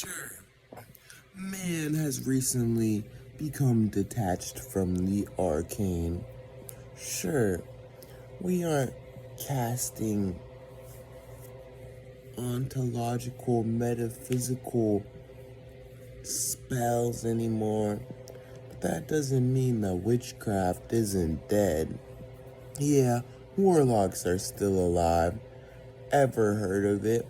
Sure, man has recently become detached from the arcane. Sure, we aren't casting ontological, metaphysical spells anymore. But that doesn't mean that witchcraft isn't dead. Yeah, warlocks are still alive. Ever heard of it?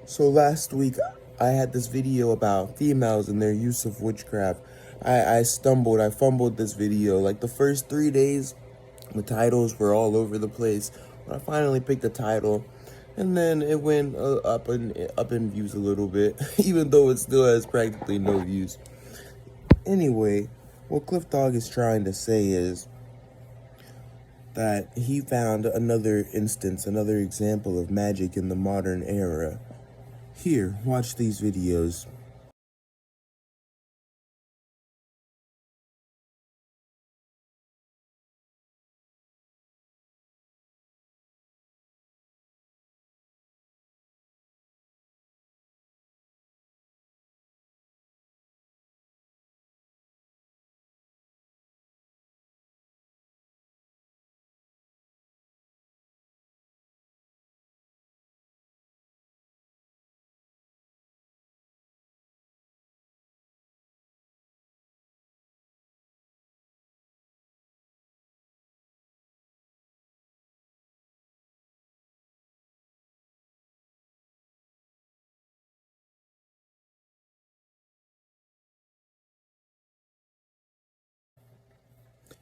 So last week I had this video about females and their use of witchcraft. I fumbled this video. Like the first 3 days, the titles were all over the place. But I finally picked the title, and then it went up in views a little bit, even though it still has practically no views. Anyway, what Cliff Dog is trying to say is that he found another instance, another example of magic in the modern era. Here, watch these videos.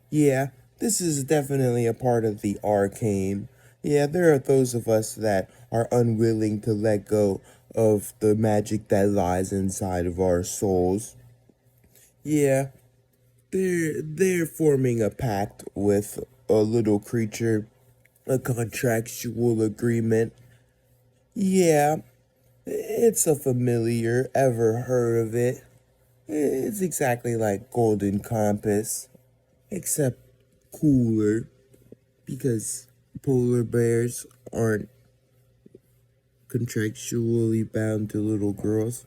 Yeah, this is definitely a part of the arcane. Yeah, there are those of us that are unwilling to let go of the magic that lies inside of our souls. Yeah, they're forming a pact with a little creature, a contractual agreement. Yeah, it's a familiar, ever heard of it? It's exactly like Golden Compass, except cooler, because polar bears aren't contractually bound to little girls.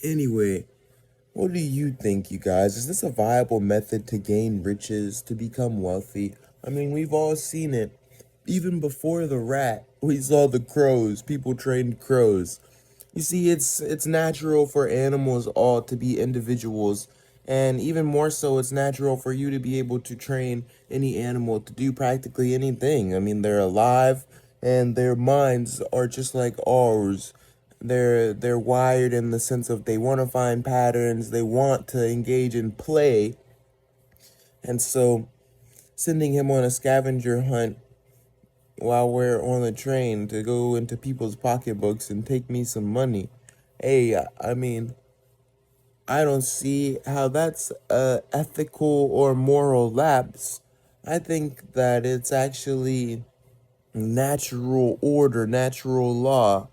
Anyway, what do you think, you guys? Is this a viable method to gain riches, to become wealthy? I mean, we've all seen it. Even before the rat, we saw the crows. People trained crows. You see, it's natural for animals all to be individuals, and even more so, it's natural for you to be able to train any animal to do practically anything. I mean, they're alive, and their minds are just like ours. They're wired in the sense of they want to find patterns, they want to engage in play, and so sending him on a scavenger hunt while we're on the train to go into people's pocketbooks and take me some money. Hey, I mean, I don't see how that's a ethical or moral lapse. I think that it's actually natural order, natural law.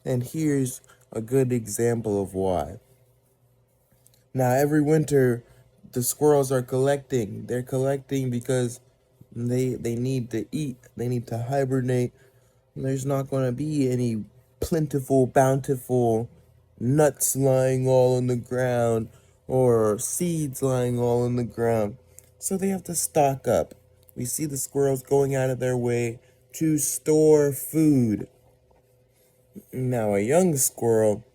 And here's a good example of why. Now, every winter, the squirrels are collecting. They're collecting because they need to eat. They need to hibernate. There's not going to be any plentiful, bountiful nuts lying all on the ground or seeds lying all on the ground. So they have to stock up. We see the squirrels going out of their way to store food. Now, a young squirrel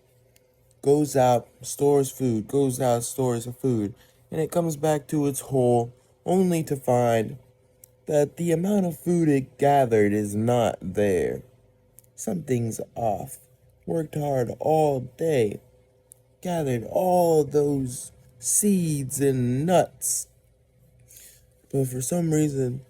goes out, stores food, goes out, stores food, and it comes back to its hole only to find that the amount of food it gathered is not there. Something's off. Worked hard all day, gathered all those seeds and nuts, but for some reason,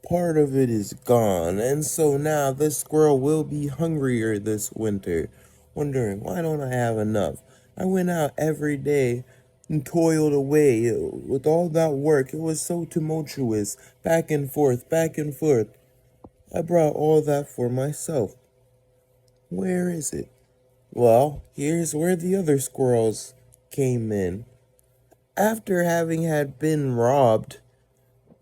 part of it is gone, and so now this squirrel will be hungrier this winter, wondering, why don't I have enough? I went out every day and toiled away with all that work. It was so tumultuous, back and forth, back and forth. I brought all that for myself. Where is it? Well, here's where the other squirrels came in. After having had been robbed,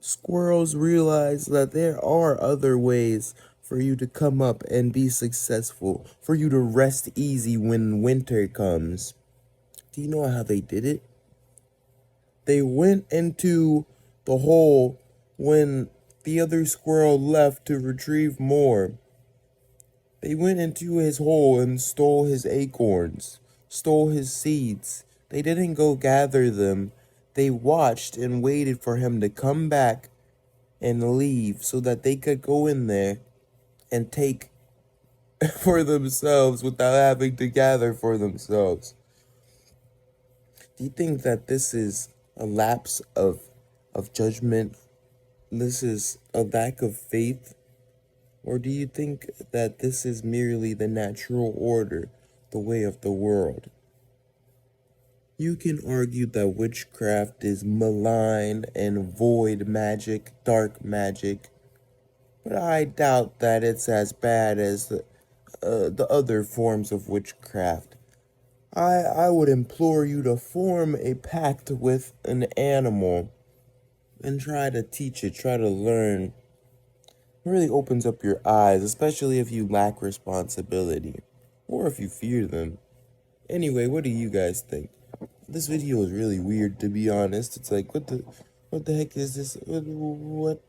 squirrels realize that there are other ways for you to come up and be successful, for you to rest easy when winter comes. Do you know how they did it? They went into the hole when the other squirrel left to retrieve more. They went into his hole and stole his acorns, stole his seeds. They didn't go gather them. They watched and waited for him to come back and leave so that they could go in there and take for themselves without having to gather for themselves. Do you think that this is a lapse of judgment? This is a lack of faith? Or do you think that this is merely the natural order, the way of the world? You can argue that witchcraft is malign and void magic, dark magic, but I doubt that it's as bad as the other forms of witchcraft. I would implore you to form a pact with an animal and try to teach it, try to learn. It really opens up your eyes, especially if you lack responsibility or if you fear them. Anyway, what do you guys think? This video is really weird, to be honest. It's like, what the heck is this? What